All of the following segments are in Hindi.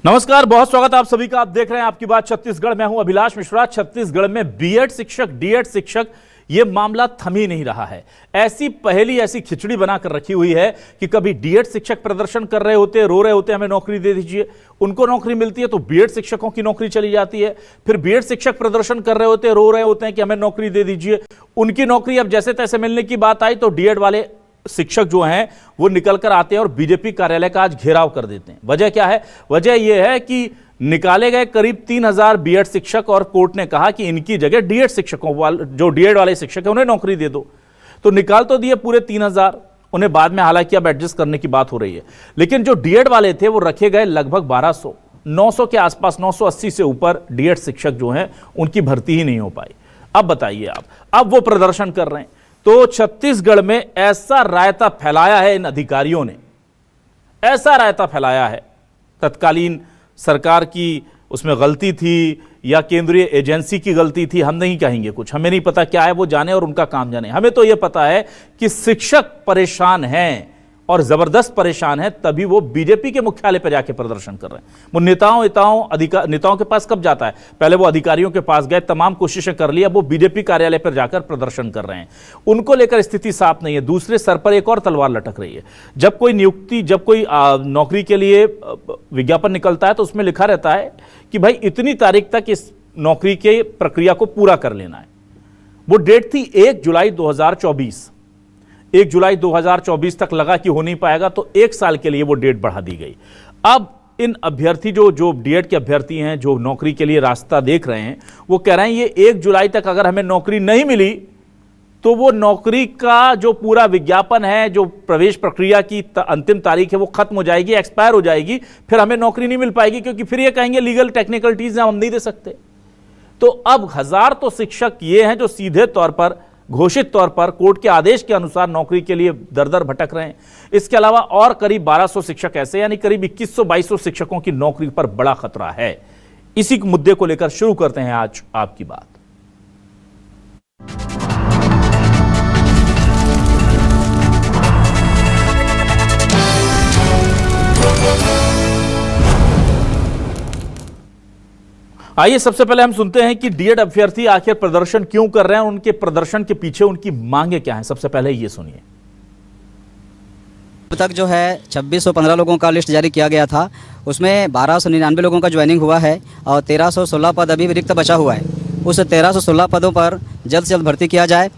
नमस्कार, बहुत स्वागत आप सभी का। आप देख रहे हैं आपकी बात छत्तीसगढ़। मैं हूं अभिलाष मिश्रा। छत्तीसगढ़ में बीएड शिक्षक, डीएड शिक्षक, यह मामला थम ही नहीं रहा है। ऐसी पहेली, ऐसी खिचड़ी बनाकर रखी हुई है कि कभी डीएड शिक्षक प्रदर्शन कर रहे होते, रो रहे होते, हमें नौकरी दे दीजिए, उनको नौकरी मिलती है तो बीएड शिक्षकों की नौकरी चली जाती है। फिर बीएड शिक्षक प्रदर्शन कर रहे होते, रो रहे होते हैं कि हमें नौकरी दे दीजिए, उनकी नौकरी अब जैसे तैसे मिलने की बात आई तो डीएड वाले शिक्षक जो हैं वो निकल कर आते हैं और बीजेपी कार्यालय का आज घेराव कर देते हैं। वजह क्या है? वजह यह है कि निकाले गए करीब 3000 बीएड शिक्षक और कोर्ट ने कहा कि इनकी जगह डीएड शिक्षकों वाले, जो डीएड वाले शिक्षक हैं, उन्हें नौकरी दे दो। तो निकाल तो दिए पूरे 3000, उन्हें बाद में हालांकि अब एडजस्ट करने की बात हो रही है, लेकिन जो डीएड वाले थे वो रखे गए लगभग 1200, 900 के आसपास, 980 से ऊपर डीएड शिक्षक जो हैं उनकी भर्ती ही नहीं हो पाई। अब बताइए आप, अब वो प्रदर्शन कर रहे हैं। तो छत्तीसगढ़ में ऐसा रायता फैलाया है इन अधिकारियों ने, ऐसा रायता फैलाया है, तत्कालीन सरकार की उसमें गलती थी या केंद्रीय एजेंसी की गलती थी, हम नहीं कहेंगे कुछ, हमें नहीं पता क्या है, वो जाने और उनका काम जाने। हमें तो यह पता है कि शिक्षक परेशान हैं और जबरदस्त परेशान है, तभी वो बीजेपी के मुख्यालय पर जाके प्रदर्शन कर रहे हैं। वो नेताओं के पास कब जाता है? पहले वो अधिकारियों के पास गए, तमाम कोशिशें कर ली, अब वो बीजेपी कार्यालय पर जाकर प्रदर्शन कर रहे हैं। उनको लेकर स्थिति साफ नहीं है। दूसरे सर पर एक और तलवार लटक रही है। जब कोई नियुक्ति, जब कोई नौकरी के लिए विज्ञापन निकलता है तो उसमें लिखा रहता है कि भाई इतनी तारीख तक इस नौकरी के प्रक्रिया को पूरा कर लेना है। वो डेट थी 1 जुलाई 2024। 1 जुलाई 2024 तक लगा कि हो नहीं पाएगा, तो 1 साल के लिए वो डेट बढ़ा दी गई। अब इन अभ्यर्थी जो डीएड के अभ्यर्थी हैं, जो नौकरी के लिए रास्ता देख रहे हैं, वो कह रहे हैं ये 1 जुलाई तक अगर हमें नौकरी नहीं मिली तो वो नौकरी का जो पूरा विज्ञापन है, जो प्रवेश प्रक्रिया की अंतिम तारीख है, वो खत्म हो जाएगी, एक्सपायर हो जाएगी, फिर हमें नौकरी नहीं मिल पाएगी, क्योंकि फिर ये कहेंगे लीगल टेक्निकलिटीज हम नहीं दे सकते। तो अब 1000 तो शिक्षक ये हैं जो सीधे तौर पर, घोषित तौर पर कोर्ट के आदेश के अनुसार नौकरी के लिए दर दर भटक रहे हैं। इसके अलावा और करीब 1200 शिक्षक ऐसे, यानी करीब 2100-2200 शिक्षकों की नौकरी पर बड़ा खतरा है। इसी मुद्दे को लेकर शुरू करते हैं आज आपकी बात। आइए सबसे पहले हम सुनते हैं कि डीएड अभ्यर्थी आखिर प्रदर्शन क्यों कर रहे हैं, उनके प्रदर्शन के पीछे उनकी मांगे क्या हैं। सबसे पहले ये सुनिए। अब तक जो है 2615 लोगों का लिस्ट जारी किया गया था, उसमें 1299 लोगों का ज्वाइनिंग हुआ है और 1316 पद अभी रिक्त बचा हुआ है। उस 1316 पदों पर जल्द से जल्द भर्ती किया जाए,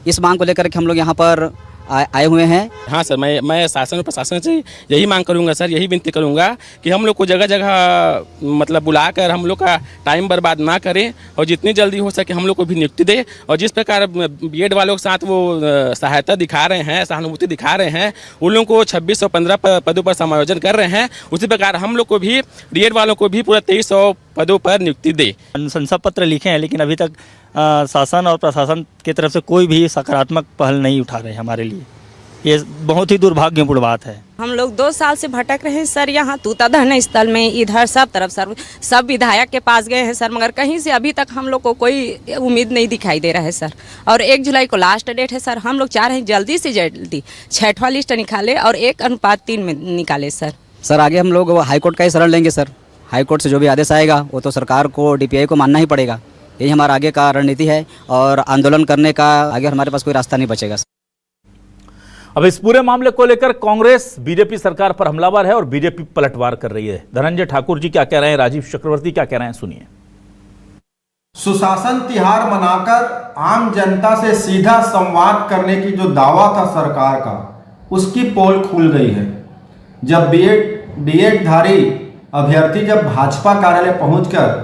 इस मांग को लेकर के हम लोग यहाँ पर आए हुए हैं। हाँ सर, मैं शासन और प्रशासन से यही मांग करूंगा सर, यही विनती करूंगा कि हम लोग को जगह जगह मतलब बुलाकर हम लोग का टाइम बर्बाद ना करें और जितनी जल्दी हो सके हम लोग को भी नियुक्ति दे। और जिस प्रकार बीएड वालों के साथ वो सहायता दिखा रहे हैं, सहानुभूति दिखा रहे हैं, उन लोगों को 2615 पदों पर समायोजन कर रहे हैं, उसी प्रकार हम लोग को भी, डीएड वालों को भी पूरा 2300 पदों पर नियुक्ति दे। अनुशंसा पत्र लिखे हैं, लेकिन अभी तक शासन और प्रशासन की तरफ से कोई भी सकारात्मक पहल नहीं उठा रहे हमारे लिए। ये बहुत ही दुर्भाग्यपूर्ण बात है। हम लोग 2 साल से भटक रहे हैं सर, यहाँ तूताधन स्थल में, इधर सब तरफ सर, सब विधायक के पास गए हैं सर, मगर कहीं से अभी तक हम लोग को कोई उम्मीद नहीं दिखाई दे रहा है सर। और 1 जुलाई को लास्ट डेट है सर। हम लोग चाह रहे हैं जल्दी से जल्दी 6वां लिस्ट निकाले और 1:3 में निकाले सर। सर आगे हम लोग हाईकोर्ट का ही शरण लेंगे सर। हाईकोर्ट से जो भी आदेश आएगा वो तो सरकार को, डीपीआई को मानना ही पड़ेगा। यही हमारा आगे का रणनीति है और आंदोलन करने का आगे हमारे पास कोई रास्ता नहीं बचेगा। अब इस पूरे मामले को लेकर कांग्रेस बीजेपी सरकार पर हमलावर है और बीजेपी पलटवार कर रही है। धनंजय ठाकुर जी क्या कह रहे हैं, राजीव चक्रवर्ती क्या कह रहे हैं, सुनिए। सुशासन तिहार मनाकर आम जनता से सीधा संवाद करने की जो दावा था सरकार का, उसकी पोल खुल गई है। जब डीएड धारी अभ्यर्थी जब भाजपा कार्यालय पहुंचकर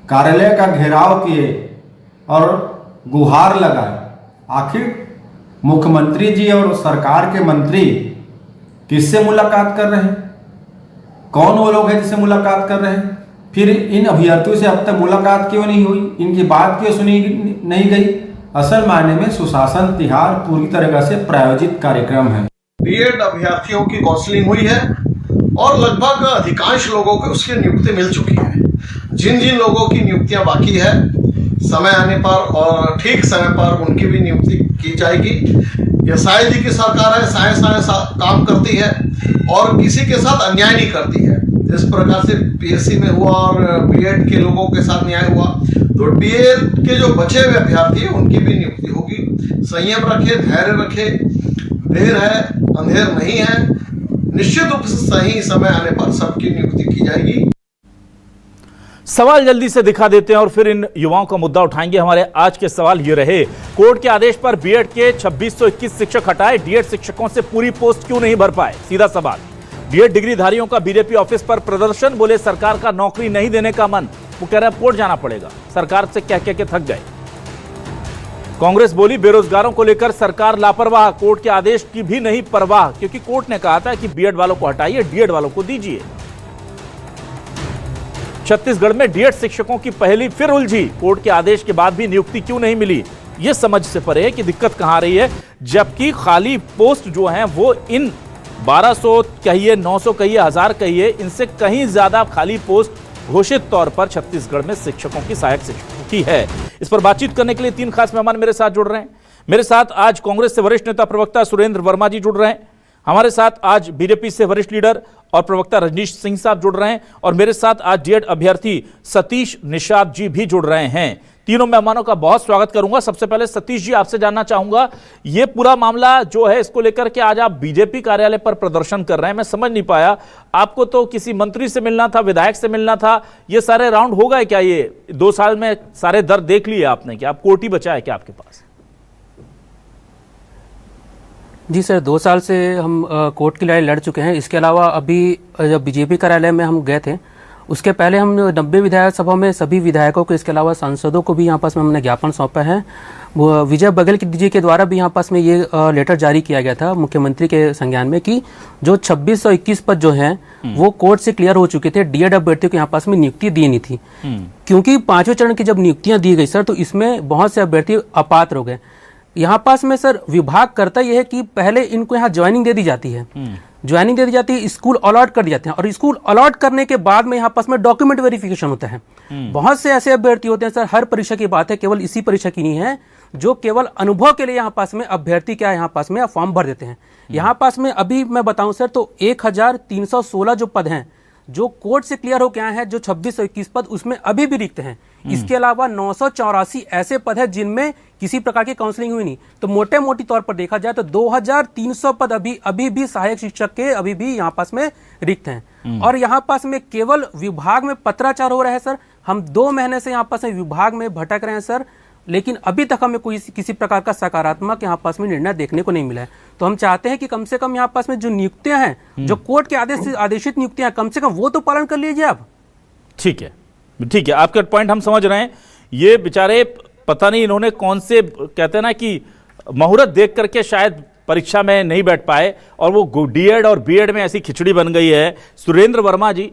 कार्यालय का घेराव किए और गुहार लगाए, आखिर मुख्यमंत्री जी और सरकार के मंत्री किससे मुलाकात कर रहे हैं? कौन वो लोग हैं जिससे मुलाकात कर रहे हैं? फिर इन अभ्यर्थियों से अब तक मुलाकात क्यों नहीं हुई? इनकी बात क्यों सुनी नहीं गई? असल मायने में सुशासन तिहार पूरी तरह से प्रायोजित कार्यक्रम है। डीएड अभ्यर्थियों की काउंसलिंग हुई है और लगभग अधिकांश लोगों को उसकी नियुक्ति मिल चुकी है। जिन जिन लोगों की नियुक्तियां बाकी है, समय आने पर और ठीक समय पर उनकी भी नियुक्ति की जाएगी। यह शायद ही की सरकार है, साए काम करती है और किसी के साथ अन्याय नहीं करती है। जिस प्रकार से पीएससी में हुआ और बीएड के लोगों के साथ न्याय हुआ, तो डीएड के जो बचे हुए अभ्यर्थी हैं उनकी भी नियुक्ति होगी। संयम रखे, धैर्य रखे, देर है अंधेर नहीं है, निश्चित रूप से सही समय आने पर सबकी नियुक्ति की जाएगी। सवाल जल्दी से दिखा देते हैं और फिर इन युवाओं का मुद्दा उठाएंगे। हमारे आज के सवाल ये रहे, कोर्ट के आदेश पर बीएड के 2621 शिक्षक हटाए, डीएड शिक्षकों से पूरी पोस्ट क्यों नहीं भर पाए? सीधा सवाल। डीएड डिग्रीधारियों का बीजेपी ऑफिस पर प्रदर्शन, बोले सरकार का नौकरी नहीं देने का मन। वो कह रहे हैं कोर्ट जाना पड़ेगा, सरकार से कह के थक गए। कांग्रेस बोली बेरोजगारों को लेकर सरकार लापरवाह, कोर्ट के आदेश की भी नहीं परवाह, क्योंकि कोर्ट ने कहा था कि बीएड वालों को हटाइए, डीएड वालों को दीजिए। छत्तीसगढ़ में डीएड शिक्षकों की पहली फिर उलझी, कोर्ट के आदेश के बाद भी नियुक्ति क्यों नहीं मिली? यह समझ से परे है कि दिक्कत कहां आ रही है, जबकि खाली पोस्ट जो हैं वो इन 1200 कहिए, 900 कहिए, 1000 कहिए, इनसे कहीं ज्यादा खाली पोस्ट घोषित तौर पर छत्तीसगढ़ में शिक्षकों की, सहायक शिक्षकों की है। इस पर बातचीत करने के लिए 3 खास मेहमान मेरे साथ जुड़ रहे हैं। मेरे साथ आज कांग्रेस से वरिष्ठ नेता प्रवक्ता सुरेंद्र वर्मा जी जुड़ रहे हैं, हमारे साथ आज बीजेपी से वरिष्ठ लीडर और प्रवक्ता रजनीश सिंह साहब जुड़ रहे हैं, और मेरे साथ आज डीएड अभ्यर्थी सतीश निषाद जी भी जुड़ रहे हैं। तीनों मेहमानों का बहुत स्वागत करूंगा। सबसे पहले सतीश जी, आपसे जानना चाहूंगा, ये पूरा मामला जो है इसको लेकर के आज आप बीजेपी कार्यालय पर प्रदर्शन कर रहे हैं, मैं समझ नहीं पाया, आपको तो किसी मंत्री से मिलना था, विधायक से मिलना था, ये सारे राउंड हो गए क्या? ये 2 साल में सारे दर देख लिए आपने, क्या आप कोर्ट ही बचा है क्या आपके पास? जी सर, 2 साल से हम कोर्ट की लड़ाई लड़ चुके हैं। इसके अलावा अभी जब बीजेपी कार्यालय में हम गए थे, उसके पहले हम 90 विधायक सभा में सभी विधायकों को, इसके अलावा सांसदों को भी यहाँ पास में हमने ज्ञापन सौंपा है। वो विजय बघेल जी के द्वारा भी यहाँ पास में ये लेटर जारी किया गया था मुख्यमंत्री के संज्ञान में कि जो 2621 पद जो हैं वो कोर्ट से क्लियर हो चुके थे, डीएड अभ्यर्थियों को यहाँ पास में नियुक्ति दी नहीं थी। क्योंकि 5वें चरण की जब नियुक्तियां दी गई सर, तो इसमें बहुत से अभ्यर्थी अपात्र हो गए। यहाँ पास में सर विभाग करता यह है कि पहले इनको यहाँ ज्वाइनिंग दे दी जाती है, ज्वाइनिंग दे दी जाती है, स्कूल अलॉट कर दिए जाते हैं, और स्कूल अलॉट करने के बाद में यहाँ पास में डॉक्यूमेंट वेरिफिकेशन होता है। बहुत से ऐसे अभ्यर्थी होते हैं सर, हर परीक्षा की बात है, केवल इसी परीक्षा की नहीं है, जो केवल अनुभव के लिए यहाँ पास में अभ्यर्थी क्या यहाँ पास में फॉर्म भर देते हैं। यहाँ पास में अभी मैं बताऊं सर, तो 1316 जो पद हैं जो कोर्ट से क्लियर हो गया है, जो 2621 पद उसमें अभी भी रिक्त हैं। इसके अलावा 984 ऐसे पद हैं जिनमें किसी प्रकार की काउंसलिंग हुई नहीं। तो मोटे मोटी तौर पर देखा जाए तो 2300 पद अभी भी सहायक शिक्षक के अभी भी यहाँ पास में रिक्त हैं। और यहाँ पास में केवल विभाग में पत्राचार हो रहा है सर। हम 2 महीने से यहाँ पास में विभाग में भटक रहे हैं सर, लेकिन अभी तक हमें कोई किसी प्रकार का सकारात्मक यहाँ पास में निर्णय देखने को नहीं मिला है। तो हम चाहते हैं कि कम से कम यहाँ पास में जो नियुक्तियां हैं, जो कोर्ट के आदेश से आदेशित नियुक्तियां, कम से कम वो तो पालन कर लीजिए आप। ठीक है, ठीक है, आपका पॉइंट हम समझ रहे हैं। ये बेचारे पता नहीं इन्होंने कौन से, कहते हैं ना कि मुहूर्त देख करके शायद परीक्षा में नहीं बैठ पाए, और वो डीएड और बीएड में ऐसी खिचड़ी बन गई है। सुरेंद्र वर्मा जी,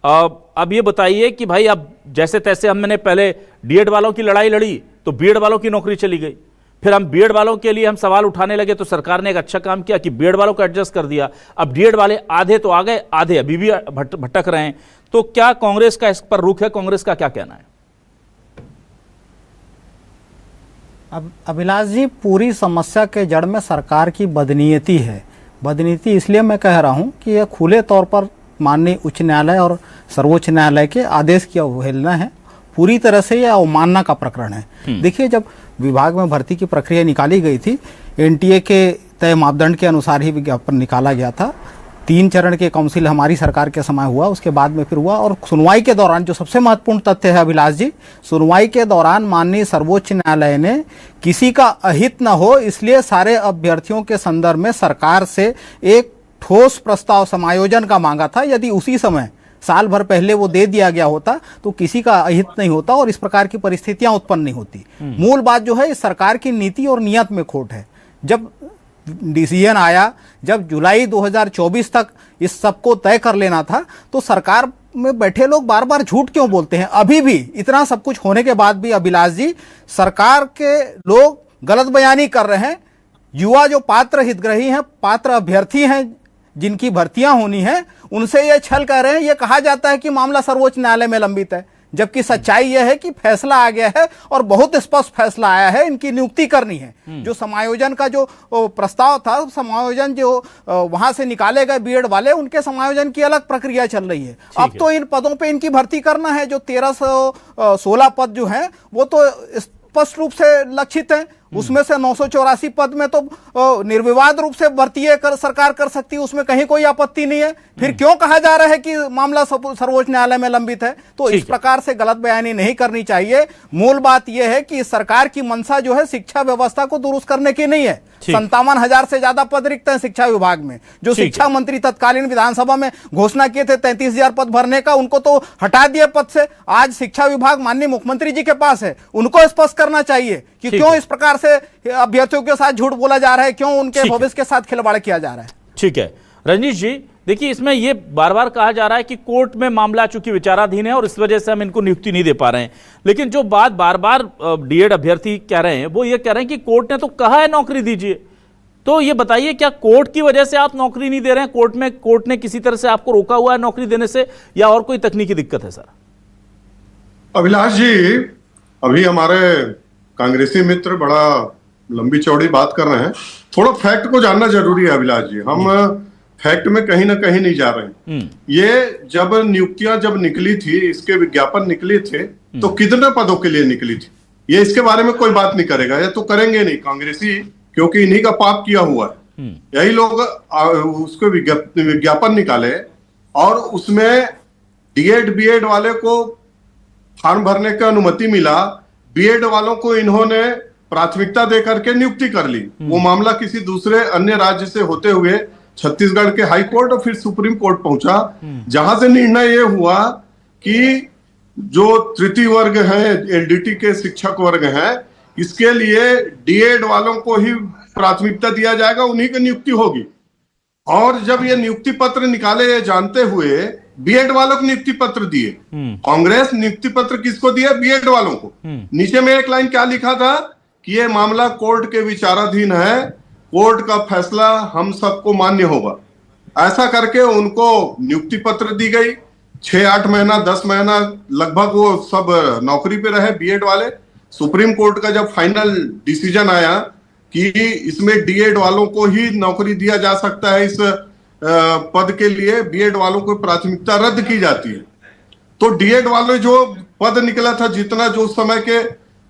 अब ये बताइए कि भाई अब जैसे तैसे हमने पहले डीएड वालों की लड़ाई लड़ी तो बीएड वालों की नौकरी चली गई, फिर हम बीएड वालों के लिए हम सवाल उठाने लगे तो सरकार ने एक अच्छा काम किया कि बीएड वालों को एडजस्ट कर दिया। अब डीएड वाले आधे तो आ गए, आधे अभी भी भटक रहे हैं। तो क्या कांग्रेस का इस पर रुख है? कांग्रेस का क्या कहना है? अब अभिलाष जी, पूरी समस्या के जड़ में सरकार की बदनीयती है। बदनीयती इसलिए मैं कह रहा हूं कि यह खुले तौर पर माननीय उच्च न्यायालय और सर्वोच्च न्यायालय के आदेश की अवहेलना है, पूरी तरह से यह अवमानना का प्रकरण है। देखिए, जब विभाग में भर्ती की प्रक्रिया निकाली गई थी, एनटीए के तय मापदंड के अनुसार ही विज्ञापन निकाला गया था। 3 चरण के काउंसिल हमारी सरकार के समय हुआ, उसके बाद में फिर हुआ, और सुनवाई के दौरान जो सबसे महत्वपूर्ण तथ्य है अभिलाष जी, सुनवाई के दौरान माननीय सर्वोच्च न्यायालय ने किसी का अहित न हो इसलिए सारे अभ्यर्थियों के संदर्भ में सरकार से एक ठोस प्रस्ताव समायोजन का मांगा था। यदि उसी समय साल भर पहले वो दे दिया गया होता तो किसी का अहित नहीं होता और इस प्रकार की परिस्थितियां उत्पन्न नहीं होती। मूल बात जो है, इस सरकार की नीति और नियत में खोट है। जब डिसीजन आया, जब जुलाई 2024 तक इस सबको तय कर लेना था, तो सरकार में बैठे लोग बार बार झूठ क्यों बोलते हैं? अभी भी इतना सब कुछ होने के बाद भी अभिलाष जी, सरकार के लोग गलत बयानी कर रहे हैं। युवा जो पात्र हितग्राही हैं, पात्र अभ्यर्थी हैं जिनकी भर्तियां होनी है, उनसे ये छल कह रहे हैं। ये कहा जाता है कि मामला सर्वोच्च न्यायालय में लंबित है, जबकि सच्चाई यह है कि फैसला आ गया है और बहुत स्पष्ट फैसला आया है, इनकी नियुक्ति करनी है। जो समायोजन का जो प्रस्ताव था, समायोजन जो वहां से निकाले गए बीएड वाले, उनके समायोजन की अलग प्रक्रिया चल रही है। अब तो इन पदों पे इनकी भर्ती करना है। जो 1316 पद जो हैं वो तो स्पष्ट रूप से लक्षित हैं। उसमें से 984 पद में तो निर्विवाद रूप से भर्ती सरकार कर सकती है, उसमें कहीं कोई आपत्ति नहीं है। फिर क्यों कहा जा रहा है कि मामला सर्वोच्च न्यायालय में लंबित है? तो इस प्रकार से गलत बयानी नहीं करनी चाहिए। मूल बात यह है कि सरकार की मंशा जो है शिक्षा व्यवस्था को दुरुस्त करने की नहीं है। 57,000 से ज्यादा पद रिक्त हैं शिक्षा विभाग में। जो शिक्षा मंत्री तत्कालीन विधानसभा में घोषणा किए थे 33,000 पद भरने का, उनको तो हटा दिए पद से। आज शिक्षा विभाग माननीय मुख्यमंत्री जी के पास है, उनको स्पष्ट करना चाहिए कि क्यों इस प्रकार से अभ्यर्थियों के साथ झूठ बोला जा रहा है, क्यों उनके भविष्य के साथ खिलवाड़ किया जा रहा है। ठीक है रजनीश जी, देखिए इसमें ये बार बार कहा जा रहा है कि कोर्ट में मामला चूंकि विचाराधीन है और इस वजह से हम इनको नियुक्ति नहीं दे पा रहे हैं, लेकिन जो बात बार बार डीएड अभ्यर्थी कह रहे हैं वो ये कह रहे हैं कि कोर्ट ने तो कहा है नौकरी दीजिए। तो ये बताइए, क्या कोर्ट की वजह से आप नौकरी नहीं दे रहे हैं? कोर्ट ने किसी तरह से आपको रोका हुआ है नौकरी देने से, या और कोई तकनीकी दिक्कत है? सर अभिलाष जी, अभी हमारे कांग्रेसी मित्र बड़ा लंबी चौड़ी बात कर रहे हैं। थोड़ा फैक्ट को जानना जरूरी है अभिलाष जी। हम फैक्ट में कहीं ना कहीं नहीं जा रहे हैं। ये जब नियुक्तियां जब निकली थी, इसके विज्ञापन निकले थे, तो कितने पदों के लिए निकली थी, ये इसके बारे में कोई बात नहीं करेगा। ये तो करेंगे नहीं कांग्रेसी, क्योंकि इन्हीं का पाप किया हुआ है। यही लोग उसको विज्ञापन निकाले और उसमें डीएड बीएड वाले को फॉर्म भरने की अनुमति मिला, बीएड वालों को इन्होंने प्राथमिकता देकर के नियुक्ति कर ली। वो मामला किसी दूसरे अन्य राज्य से होते हुए छत्तीसगढ़ के हाई कोर्ट और फिर सुप्रीम कोर्ट पहुंचा, जहां से निर्णय ये हुआ कि जो तृतीय वर्ग है, एलडीटी के शिक्षक वर्ग हैं, इसके लिए डीएड वालों को ही प्राथमिकता दिया जाएगा, उन्हीं की नियुक्ति होगी। और जब ये नियुक्ति पत्र निकाले, ये जानते हुए बीएड वालों को नियुक्ति पत्र दिए। कांग्रेस नियुक्ति पत्र किसको दिया? बीएड वालों को। नीचे में एक लाइन क्या लिखा था कि ये मामला कोर्ट के विचाराधीन है, कोर्ट का फैसला हम सबको मान्य होगा। ऐसा करके उनको नियुक्ति पत्र दी गई। 6-8 महीना 10 महीना लगभग वो सब नौकरी पे रहे बीएड वाले। सुप्रीम कोर्ट का जब फाइनल डिसीजन आया कि इसमें डीएड वालों को ही नौकरी दिया जा सकता है, इस पद के लिए बीएड वालों को प्राथमिकता रद्द की जाती है, तो डीएड वाले जो पद निकला था, जितना जो उस समय के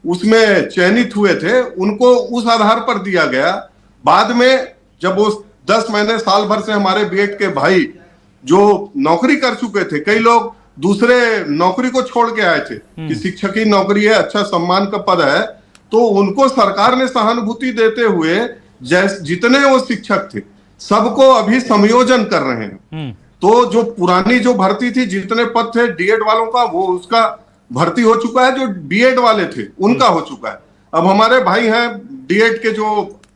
उसमें चयनित हुए थे, उनको उस आधार पर दिया गया। बाद में जब वो 10 महीने साल भर से हमारे बीएड के भाई जो नौकरी कर चुके थे, कई लोग दूसरे नौकरी को छोड़ के आए थे कि शिक्षक की नौकरी है, अच्छा सम्मान का पद है, तो उनको सरकार ने सहानुभूति देते हुए जितने वो शिक्षक थे सबको अभी समायोजन कर रहे हैं। तो जो पुरानी जो भर्ती थी, जितने पद थे डीएड वालों का, वो उसका भर्ती हो चुका है। जो बीएड वाले थे उनका हो चुका है। अब हमारे भाई हैं डीएड के जो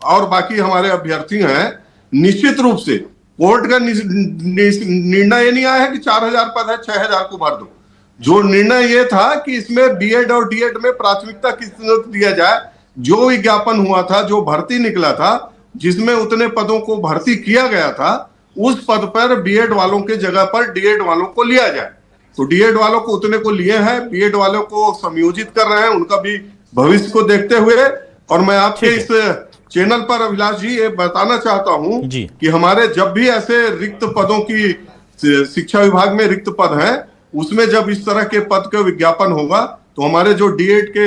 और बाकी हमारे अभ्यर्थी हैं, निश्चित रूप से कोर्ट का निर्णय ये नहीं आया है कि 4,000 पद है 6,000 को भर दो। जो निर्णय ये था कि इसमें बीएड और डीएड में प्राथमिकता किसको दिया जाए। जो विज्ञापन हुआ था, जो भर्ती निकला था, जिसमें उतने पदों को भर्ती किया गया था, उस पद पर बीएड वालों के जगह पर डीएड वालों को लिया जाए। तो डीएड वालों को उतने को लिए हैं, बीएड वालों को समायोजित कर रहे हैं, उनका भी भविष्य को देखते हुए। और मैं आपके इस चैनल पर अभिलाष जी ये बताना चाहता हूं कि हमारे जब भी ऐसे रिक्त पदों की, शिक्षा विभाग में रिक्त पद हैं, उसमें जब इस तरह के पद का विज्ञापन होगा, तो हमारे जो डीएड के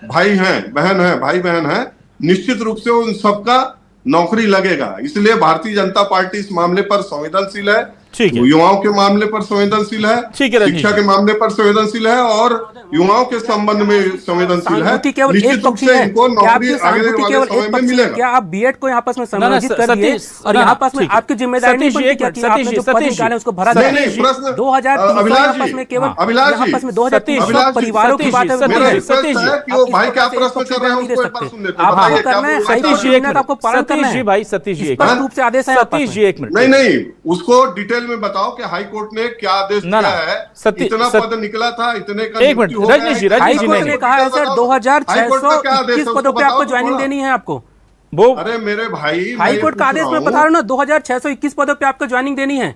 भाई बहन हैं, निश्चित रूप से उन सबका नौकरी लगेगा। इसलिए भारतीय जनता पार्टी इस मामले पर संवेदनशील है, युवाओं के मामले पर संवेदनशील है, शिक्षा के मामले पर संवेदनशील है और युवाओं के संबंध में संवेदनशील है। निश्चित रूप से इनको नौकरी आगे वाले समय में मिलेगा। क्या आप बीएड को यहाँ आपस में समायोजित कर दिए और यहाँ आपस में आपकी जिम्मेदारी नहीं बनती क्या कि आपने जो पद निकाले उसको भरा जाए? 2003 में केवल आपस में 2003 परिवारों की बात है। भाई क्या प्रश्न कर रहे हैं उसको एक बार सुन लेते हैं। आपको करना है, सतीश जी आपको पालन करना है भाई। सतीश जी स्पष्ट रूप से आदेश है। सतीश जी एक मिनट, नहीं उसको डिटेल में बताओ कि हाई कोर्ट ने क्या आदेश दिया है। इतना पद निकला था, इतने का एक मिनट रजनीश जी ने कहा है सर 2,621 पदों पे आपको ज्वाइनिंग देनी है आपको। वो अरे मेरे भाई, हाई कोर्ट का आदेश में बता रहा हूँ ना, 2,621 पदों पे आपको ज्वाइनिंग देनी है।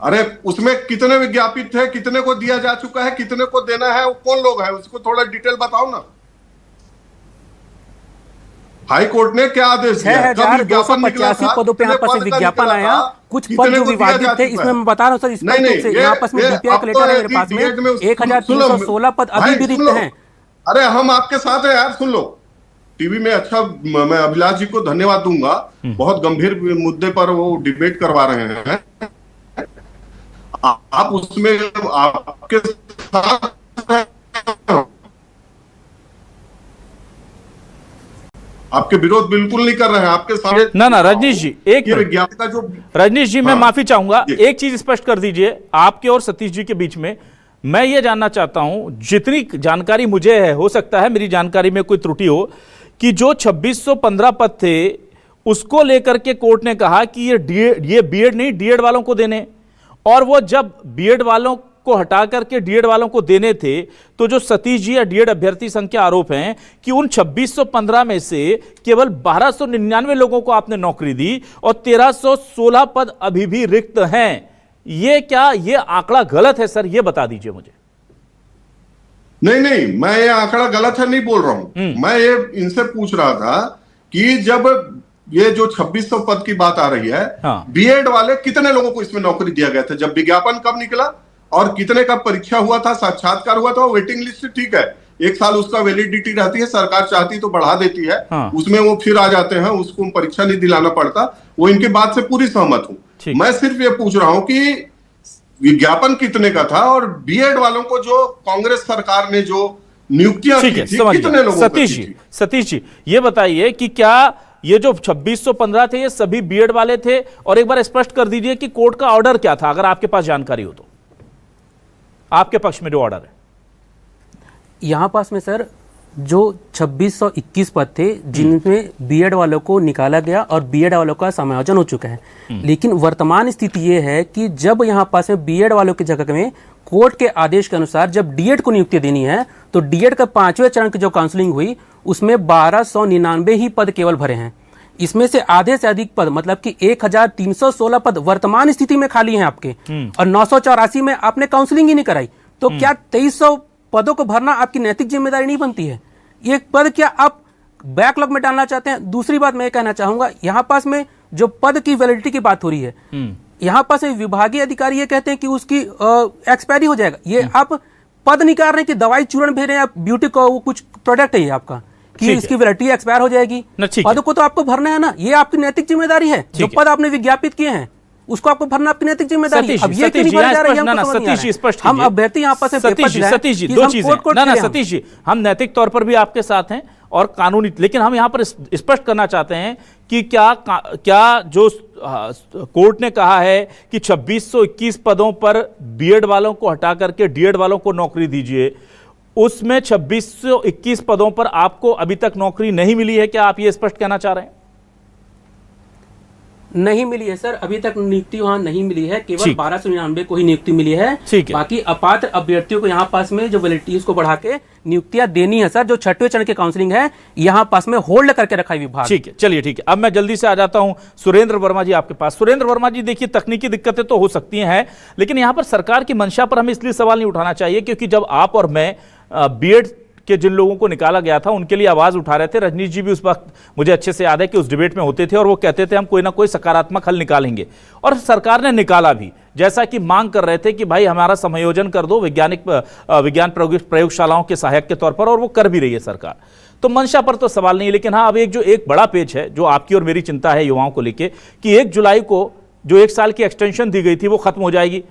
अरे उसमें कितने विज्ञापित है, कितने को दिया जा चुका है, कितने को देना है, वो कौन लोग है, उसको थोड़ा डिटेल बताओ ना। हाई कोर्ट ने क्या आदेश दिया? 6,285 पदों पे आपस में विज्ञापन आया, कुछ पद जो विवादित थे, इसमें मैं बता रहा हूँ सर, स्पष्ट रूप से यहाँ आपस में डीपीआई का लेटर है मेरे पास में, 1,316 पद अभी भी रिक्त हैं। अरे हम आपके साथ हैं यार, सुन लो टीवी में। अच्छा, मैं अभिलाष जी को धन्यवाद दूंगा, बहुत गंभीर मुद्दे पर वो डिबेट करवा रहे हैं। आप उसमें आपके साथ आपके विरोध बिल्कुल नहीं कर रहे हैं, आपके सामने। ना रजनीश जी, एक विज्ञापन का जो रजनीश जी, मैं माफी चाहूंगा, एक चीज स्पष्ट कर दीजिए आपके और सतीश जी के बीच में। मैं ये जानना चाहता हूं, जितनी जानकारी मुझे है, हो सकता है मेरी जानकारी में कोई त्रुटि हो, कि जो 2615 पद थे उसको लेकर के कोर्ट ने कहा कि ये बीएड नहीं डीएड वालों को देने, और वो जब बीएड वालों को हटा करके डीएड वालों को देने थे, तो जो सतीश जी या डीएड अभ्यर्थी संघ के आरोप हैं कि उन 2615 में से केवल 1299 लोगों को आपने नौकरी दी और 1316 पद अभी भी रिक्त हैं। ये क्या ये आंकड़ा गलत है सर? ये बता दीजिए मुझे। नहीं, मैं ये आंकड़ा गलत है नहीं बोल रहा हूं। मैं ये इनसे पूछ रहा था कि जब ये जो 2600 पद की बात आ रही है, बीएड वाले कितने लोगों को इसमें नौकरी दिया गया था? जब विज्ञापन कब निकला और कितने का परीक्षा हुआ था, साक्षात्कार हुआ था? वेटिंग लिस्ट ठीक है, 1 साल उसका वैलिडिटी रहती है, सरकार चाहती तो बढ़ा देती है, उसमें वो फिर आ जाते हैं, उसको परीक्षा नहीं दिलाना पड़ता। वो इनकी बात से पूरी सहमत हूं। मैं सिर्फ ये पूछ रहा हूं कि विज्ञापन कितने का था और बीएड वालों को जो कांग्रेस सरकार ने जो नियुक्तियां की थी, कितने लोगों को? सतीश जी ये बताइए कि क्या ये जो 2615 थे ये सभी बीएड वाले थे? और एक बार स्पष्ट कर दीजिए कि कोर्ट का ऑर्डर क्या था, अगर आपके पास जानकारी हो तो, आपके पक्ष में जो ऑर्डर है। यहाँ पास में सर जो 2621 पद थे जिनमें बीएड वालों को निकाला गया और बीएड वालों का समायोजन हो चुका है, लेकिन वर्तमान स्थिति ये है कि जब यहाँ पास में बीएड वालों की जगह में कोर्ट के आदेश के अनुसार जब डीएड को नियुक्ति देनी है, तो डीएड का 5वें चरण की जो काउंसलिंग हुई उसमें 1299 ही पद केवल भरे हैं। इसमें से आधे से अधिक पद मतलब कि 1,316 पद वर्तमान स्थिति में खाली हैं आपके, और 984 में आपने काउंसलिंग ही नहीं कराई। तो क्या 2300 पदों को भरना आपकी नैतिक जिम्मेदारी नहीं बनती है? ये पद क्या आप बैकलॉग में डालना चाहते हैं? दूसरी बात मैं कहना चाहूंगा, यहाँ पास में जो पद की वैलिडिटी की बात हो रही है, यहाँ पास विभागीय अधिकारी ये कहते हैं कि उसकी एक्सपायरी हो जाएगा। ये आप पद निकाल रहे हैं कि दवाई चूर्ण भेज रहे हैं, आप ब्यूटी का वो कुछ प्रोडक्ट है ये आपका, कि इसकी वैलिडिटी एक्सपायर हो जाएगी। पद को तो आपको भरना है ना, ये आपकी नैतिक जिम्मेदारी है। जो पद आपने विज्ञापित किए हैं उसको आपको भरना आपकी नैतिक जिम्मेदारी। अब ये क्यों नहीं भर जा रही है? हम अभ्यर्थी यहाँ पर सतीश जी दो चीजें। सतीश जी, हम नैतिक तौर पर भी आपके साथ हैं और कानूनी, लेकिन हम यहाँ पर स्पष्ट करना चाहते हैं कि क्या जो कोर्ट ने कहा है कि 2621 पदों पर बीएड वालों को हटा करके डीएड वालों को नौकरी दीजिए, उसमें 2621 पदों पर आपको अभी तक नौकरी नहीं मिली है, क्या आप ये स्पष्ट कहना चाह रहे हैं? नहीं मिली है सर, अभी तक नियुक्ति वहां नहीं मिली है, केवल 1299 को ही नियुक्ति मिली है। बाकी अपात्र अभ्यर्थियों को यहाँ पास में जो वैलिडिटीज को बढ़ा के नियुक्तियां देनी है सर। जो 6वें चरण की काउंसलिंग है यहाँ पास में होल्ड करके रखा है विभाग। ठीक है, चलिए ठीक है। अब मैं जल्दी से आ जाता हूं सुरेंद्र वर्मा जी आपके पास। सुरेंद्र वर्मा जी, देखिए तकनीकी दिक्कतें तो हो सकती हैं, लेकिन यहां पर सरकार की मंशा पर हमें इसलिए सवाल नहीं उठाना चाहिए क्योंकि जब आप और मैं बीएड के जिन लोगों को निकाला गया था उनके लिए आवाज उठा रहे थे, रजनीश जी भी उस वक्त मुझे अच्छे से याद है कि उस डिबेट में होते थे और वो कहते थे हम कोई ना कोई सकारात्मक हल निकालेंगे, और सरकार ने निकाला भी, जैसा कि मांग कर रहे थे कि भाई हमारा समायोजन कर दो विज्ञान प्रयोगशालाओं के सहायक के तौर पर, और वो कर भी रही है सरकार। तो मंशा पर तो सवाल नहीं, लेकिन हाँ अब एक बड़ा पेच है जो आपकी और मेरी चिंता है युवाओं को लेकर कि 1 जुलाई को जो 1 साल की एक्सटेंशन दी गई थी वो खत्म हो जाएगी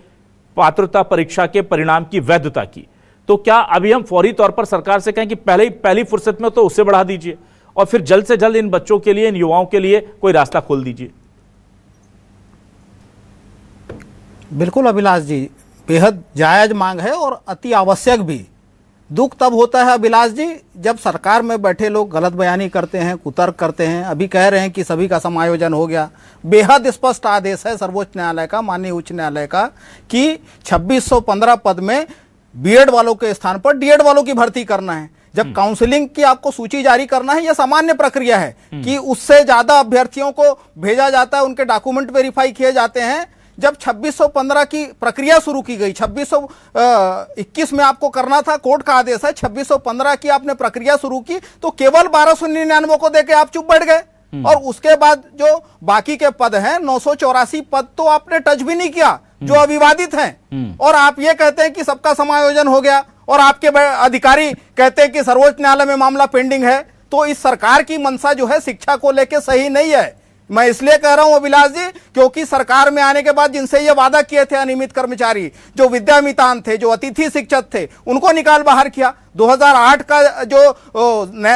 पात्रता परीक्षा के परिणाम की वैधता की। तो क्या अभी हम फौरी तौर पर सरकार से कहें कि पहली फुर्सत में तो उससे बढ़ा दीजिए और फिर जल्द से जल्द इन बच्चों के लिए, इन युवाओं के लिए कोई रास्ता खोल दीजिए? बिल्कुल अभिलाष जी, बेहद जायज मांग है और अति आवश्यक भी। दुख तब होता है अभिलाष जी जब सरकार में बैठे लोग गलत बयानी करते हैं, कुतर्क करते हैं। अभी कह रहे हैं कि सभी का समायोजन हो गया। बेहद स्पष्ट आदेश है सर्वोच्च न्यायालय का, माननीय उच्च न्यायालय का, कि 2615 पद में बीएड वालों के स्थान पर डीएड वालों की भर्ती करना है। जब काउंसलिंग की आपको सूची जारी करना है, यह सामान्य प्रक्रिया है कि उससे ज्यादा अभ्यर्थियों को भेजा जाता है, उनके डॉक्यूमेंट वेरीफाई किए जाते हैं। जब 2615 की प्रक्रिया शुरू की गई, 2621 में आपको करना था, कोर्ट का आदेश है, 2615 की आपने प्रक्रिया शुरू की तो केवल 1299 को देके आप चुप बैठ गए। और उसके बाद जो बाकी के पद हैं 984 पद तो आपने टच भी नहीं किया जो अविवादित हैं। और आप ये कहते हैं कि सबका समायोजन हो गया और आपके अधिकारी कहते हैं कि सर्वोच्च न्यायालय में मामला पेंडिंग है। तो इस सरकार की मंशा जो है शिक्षा को लेकर सही नहीं है। मैं इसलिए कह रहा हूं अभिलाष जी, क्योंकि सरकार में आने के बाद जिनसे ये वादा किए थे अनियमित कर्मचारी, जो विद्यामितान थे, जो अतिथि शिक्षक थे, उनको निकाल बाहर किया। 2008 का जो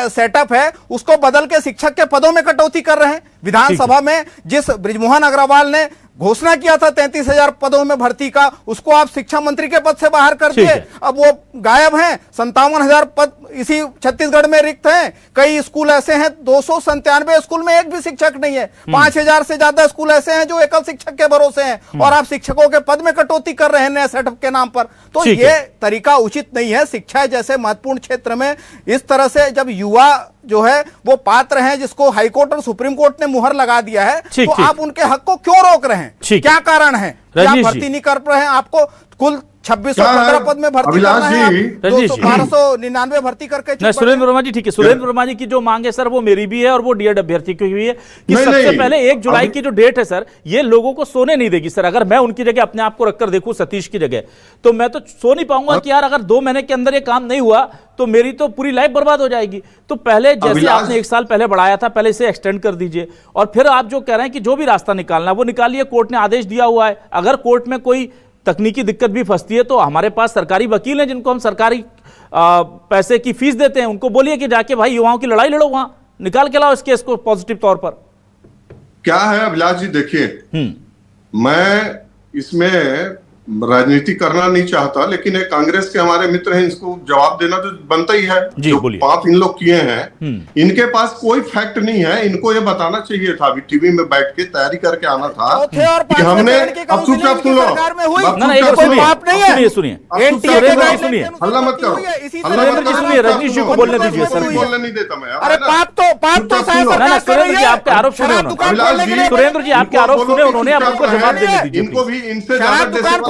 सेटअप है उसको बदल के शिक्षक के पदों में कटौती कर रहे हैं। विधानसभा में जिस बृजमोहन अग्रवाल ने घोषणा किया था 33,000 पदों में भर्ती का, उसको आप शिक्षा मंत्री के पद से बाहर कर दिए। अब वो गायब हैं। 57,000 पद इसी छत्तीसगढ़ में रिक्त हैं। कई स्कूल ऐसे हैं 297 स्कूल में एक भी शिक्षक नहीं है। 5,000 से ज्यादा स्कूल ऐसे हैं जो एकल शिक्षक के भरोसे हैं और आप शिक्षकों के पद में कटौती कर रहे हैं नए सेटअप के नाम पर। तो ये तरीका उचित नहीं है। शिक्षा जैसे महत्वपूर्ण क्षेत्र में इस तरह से जब युवा जो है वो पात्र हैं जिसको हाईकोर्ट और सुप्रीम कोर्ट ने मुहर लगा दिया है, तो आप उनके हक को क्यों रोक रहे हैं? क्या कारण है? क्या भर्ती नहीं कर रहे हैं? आपको कुल 2615 पद में भर्ती करना है, 1299 भर्ती करके। सुरेंद्र वर्मा जी ठीक है। सुरेंद्र वर्मा जी की जो मांग है सर वो मेरी भी है और वो डीएड अभ्यर्थी की भी है कि सबसे पहले 1 जुलाई की जो डेट है सर ये लोगों को सोने नहीं देगी। सर अगर मैं उनकी जगह अपने आप को रखकर देखूं सतीश की जगह, तो मैं तो सो नहीं पाऊंगा कि यार अगर 2 महीने के अंदर ये काम नहीं हुआ तो मेरी तो पूरी लाइफ बर्बाद हो जाएगी। तो पहले जैसे आपने 1 साल पहले बढ़ाया था, पहले इसे एक्सटेंड कर दीजिए। और फिर आप जो कह रहे हैं कि जो भी रास्ता निकालना वो निकालिए, कोर्ट ने आदेश दिया हुआ है। अगर कोर्ट में कोई तकनीकी दिक्कत भी फंसती है तो हमारे पास सरकारी वकील हैं जिनको हम सरकारी पैसे की फीस देते हैं, उनको बोलिए कि जाके भाई युवाओं की लड़ाई लड़ो, वहां निकाल के लाओ इस केस को पॉजिटिव तौर पर। क्या है अभिलाष जी, देखिए मैं इसमें राजनीति करना नहीं चाहता, लेकिन एक कांग्रेस के हमारे मित्र हैं, इसको जवाब देना तो बनता ही है। जो पाप इन लोग किए हैं इनके पास कोई फैक्ट नहीं है। इनको ये बताना चाहिए था, अभी टीवी में बैठ के तैयारी करके आना था कि हमने। अब चुपचाप सुन लो, सुनिए हल्ला मत करो, सुनिए रजनीश जी को बोलने दीजिए सर। बोलने नहीं देता मैं। अरे पाप तो सुरेंद्र जी आपके आरोप सुने, सुरेंद्र जी आपके आरोप सुने उन्होंने, आप उनको जवाब देने दीजिए। इनको भी इनसे ज्यादा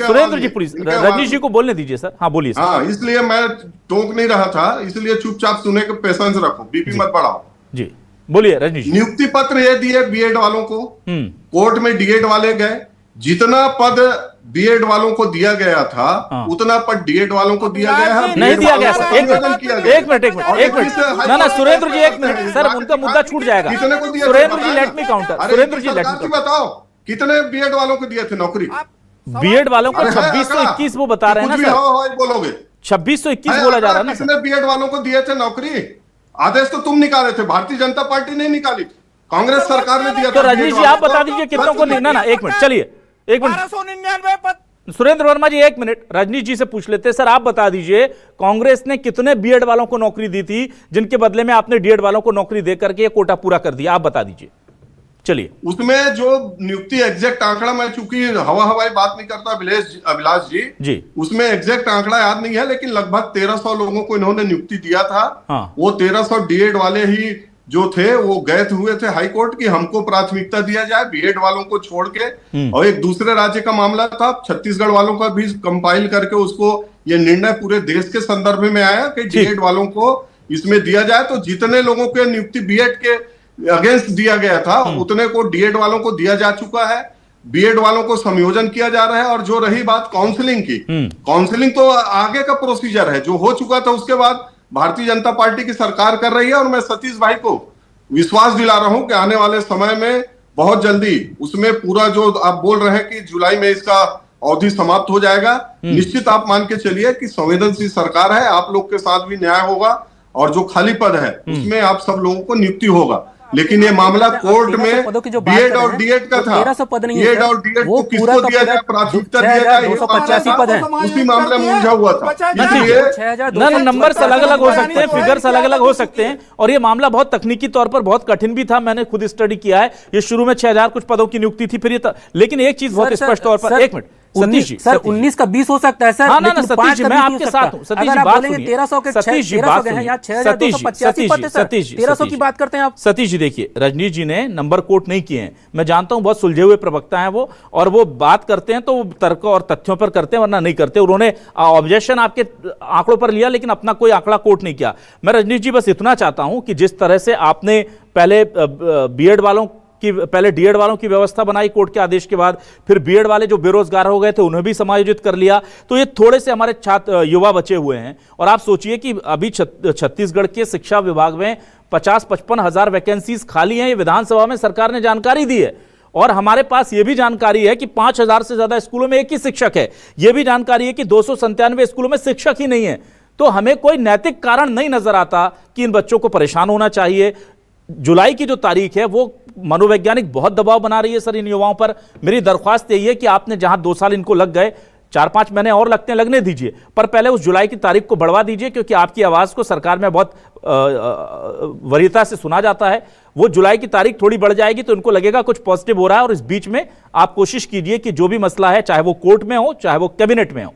सुरेंद्र जी प्लीज रजनीश जी को बोलने दीजिए सर। हाँ बोलिए। हाँ, इसलिए मैं टोक नहीं रहा था, इसलिए चुपचाप सुने के पेशेंस रखो, बीपी मत बढ़ाओ जी। बोलिए रजनीश। नियुक्ति पत्र ये दिए बीएड वालों को, कोर्ट में डीएड वाले गए, जितना पद बीएड वालों को दिया गया था उतना पद डीएड वालों को दिया गया है, नहीं दिया गया सर। एक मिनट ना सुरेंद्र जी, एक मिनट सर, उनका मुद्दा छूट जाएगा। सुरेंद्र जी लेट मी काउंटर। सुरेंद्र जी लेट मी बताओ कितने बीएड वालों को दिए थे नौकरी? बीएड वालों को 2621 वो बता रहे हैं ना सर, बोलोगे 2621 बोला जा रहा है ना। कितने बीएड वालों को दिए थे नौकरी? आदेश तो तुम निकाले थे, भारतीय जनता पार्टी ने निकाली, कांग्रेस सरकार ने दिया। तो रजनीश जी आप बता दीजिए कितनों को नहीं। ना एक मिनट चलिए, एक मिनट 1299 पद। सुरेंद्र वर्मा जी एक मिनट रजनीश जी से पूछ लेते। सर आप बता दीजिए कांग्रेस ने कितने बीएड वालों को नौकरी दी थी जिनके बदले में आपने डीएड वालों को नौकरी देकर के ये कोटा पूरा कर दिया? आप बता दीजिए। चलिए, उसमें जो नियुक्ति एग्जैक्ट आंकड़ा, मैं चूंकि हवाई बात नहीं करता अभिलाष जी, उसमें एग्जैक्ट आंकड़ा याद नहीं है, लेकिन लगभग 1300 लोगों को इन्होंने नियुक्ति दिया था। वो 1300 डीएड वाले ही जो थे वो गए हुए थे हाई कोर्ट की, हमको प्राथमिकता दिया जाए बीएड वालों को छोड़ के। और एक दूसरे राज्य का मामला था, छत्तीसगढ़ वालों का भी कंपाइल करके उसको ये निर्णय पूरे देश के संदर्भ में आया कि डीएड वालों को इसमें दिया जाए। तो जितने लोगों के नियुक्ति बीएड के अगेंस्ट दिया गया था उतने को डीएड वालों को दिया जा चुका है, बीएड वालों को संयोजन किया जा रहा है। और जो रही बात काउंसलिंग की, काउंसलिंग तो आगे का प्रोसीजर है, जो हो चुका था उसके बाद भारतीय जनता पार्टी की सरकार कर रही है। और मैं सतीश भाई को विश्वास दिला रहा हूं कि आने वाले समय में बहुत जल्दी उसमें पूरा जो आप बोल रहे हैं कि जुलाई में इसका अवधि समाप्त हो जाएगा, निश्चित आप मान के चलिए कि संवेदनशील सरकार है, आप लोग के साथ भी न्याय होगा और जो खाली पद है उसमें आप सब लोगों को नियुक्ति होगा। लेकिन ये मामला कोर्ट में बीएड और डीएड का था, 1300 पद नहीं है बीएड और डीएड को किसको दिया जाए, प्राथमिकता दिया जाए, 285 पद है, उसी मामले में उलझा हुआ था। इसलिए नंबर्स अलग अलग हो सकते हैं, फिगर्स अलग अलग हो सकते हैं, और ये मामला बहुत तकनीकी तौर पर बहुत कठिन भी था। मैंने खुद स्टडी किया है। ये शुरू में 6000 कुछ पदों की नियुक्ति थी, फिर ये लेकिन एक चीज बहुत स्पष्ट तौर पर, एक मिनट सतीश जी, सर सतीश जी। 19 का 20 हो सकता है सर। हाँ, ना, लेकिन सतीश 5 जी, का मैं 20 नहीं आपके हो साथ सकता। हूं। सतीश अगर जी, आप बात बोलेंगे सुनिए। 1300 के सतीश जी, 1300 बात गए हैं सुनिए। या सतीश जी, 6285 पद थे सर। सतीश जी, 1300 की सतीश बात करते हैं आप। सतीश जी, देखिए रजनीश जी ने नंबर कोट नहीं किए हैं, मैं जानता हूं बहुत सुलझे हुए प्रवक्ता हैं वो, और वो बात करते हैं तो वो तर्क और तथ्यों पर करते हैं, वरना नहीं करते। उन्होंने ऑब्जेक्शन आपके आंकड़ों पर लिया लेकिन अपना कोई आंकड़ा कोट नहीं किया। मैं रजनीश जी बस इतना चाहता हूं कि जिस तरह से आपने पहले बीएड वालों की, पहले डीएड वालों की व्यवस्था बनाई कोर्ट के आदेश के बाद, फिर बीएड वाले जो बेरोजगार हो गए थे उन्हें भी समायोजित कर लिया, तो ये थोड़े से हमारे छात्र युवा बचे हुए हैं। और आप सोचिए कि अभी छत्तीसगढ़ के शिक्षा विभाग में 50-55 हजार वैकेंसीज खाली हैं। ये विधानसभा में सरकार ने जानकारी दी है, और हमारे पास यह भी जानकारी है कि 5000 से ज्यादा स्कूलों में एक ही शिक्षक है। यह भी जानकारी है कि 297 स्कूलों में शिक्षक ही नहीं है। तो हमें कोई नैतिक कारण नहीं नजर आता कि इन बच्चों को परेशान होना चाहिए। जुलाई की जो तारीख है वो मनोवैज्ञानिक बहुत दबाव बना रही है सर इन युवाओं पर। मेरी दरख्वास्त यही है कि आपने जहां 2 साल इनको लग गए, 4-5 महीने और लगते हैं, लगने दीजिए, पर पहले उस जुलाई की तारीख को बढ़वा दीजिए, क्योंकि आपकी आवाज को सरकार में बहुत वरीयता से सुना जाता है। वो जुलाई की तारीख थोड़ी बढ़ जाएगी तो इनको लगेगा कुछ पॉजिटिव हो रहा है, और इस बीच में आप कोशिश कीजिए कि जो भी मसला है, चाहे वो कोर्ट में हो चाहे वो कैबिनेट में हो,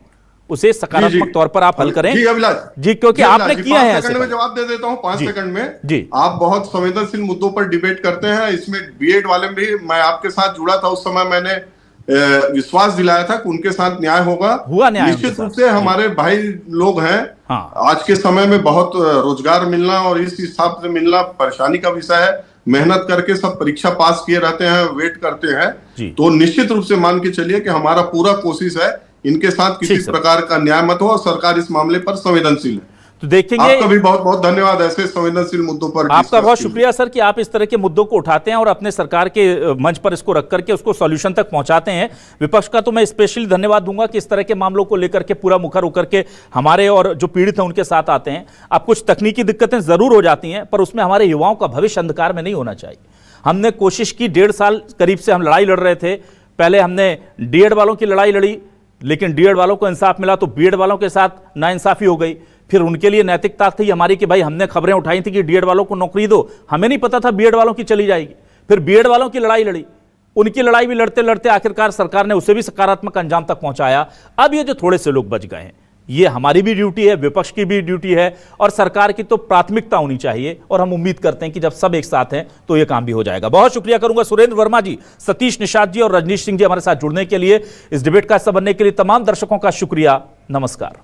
उसे सकारात्मक तौर पर आप हल करें। जी अभिलाष जी, क्योंकि आपने किया है। 5 सेकंड में जवाब दे देता हूं, 5 सेकंड में। जी, आप बहुत संवेदनशील मुद्दों पर डिबेट करते हैं। इसमें बीएड वाले में भी मैं आपके साथ जुड़ा था, उस समय मैंने विश्वास दिलाया था कि उनके साथ न्याय होगा। हुआ न्याय निश्चित रूप से हमारे भाई लोग हैं। हाँ। आज के समय में बहुत रोजगार मिलना और इस हिसाब से मिलना परेशानी का विषय है। मेहनत करके सब परीक्षा पास किए रहते हैं, वेट करते हैं। तो निश्चित रूप से मान के चलिए कि हमारा पूरा कोशिश है इनके साथ किसी प्रकार का न्याय मत हो, और सरकार इस मामले पर संवेदनशील है। तो देखेंगे। आपका भी बहुत बहुत धन्यवाद ऐसे संवेदनशील मुद्दों पर। आपका बहुत शुक्रिया सर कि आप इस तरह के मुद्दों को उठाते हैं और अपने सरकार के मंच पर इसको रख करके उसको सॉल्यूशन तक पहुंचाते हैं। विपक्ष का तो मैं स्पेशली धन्यवाद दूंगा कि इस तरह के मामलों को लेकर के पूरा मुखर होकर के हमारे और जो पीड़ित हैं उनके साथ आते हैं। अब कुछ तकनीकी दिक्कतें जरूर हो जाती हैं, पर उसमें हमारे युवाओं का भविष्य अंधकार में नहीं होना चाहिए। हमने कोशिश की, 1.5 साल करीब से हम लड़ाई लड़ रहे थे। पहले हमने डीएड वालों की लड़ाई लड़ी, लेकिन डीएड वालों को इंसाफ मिला तो बीएड वालों के साथ नाइंसाफी हो गई। फिर उनके लिए नैतिकता थी हमारी कि भाई हमने खबरें उठाई थी कि डीएड वालों को नौकरी दो, हमें नहीं पता था बीएड वालों की चली जाएगी। फिर बीएड वालों की लड़ाई लड़ी, उनकी लड़ाई भी लड़ते लड़ते आखिरकार सरकार ने उसे भी सकारात्मक अंजाम तक पहुंचाया। अब ये जो थोड़े से लोग बच गए हैं, ये हमारी भी ड्यूटी है, विपक्ष की भी ड्यूटी है, और सरकार की तो प्राथमिकता होनी चाहिए। और हम उम्मीद करते हैं कि जब सब एक साथ हैं तो ये काम भी हो जाएगा। बहुत शुक्रिया करूंगा सुरेंद्र वर्मा जी, सतीश निषाद जी और रजनीश सिंह जी हमारे साथ जुड़ने के लिए, इस डिबेट का हिस्सा बनने के लिए तमाम दर्शकों का शुक्रिया। नमस्कार।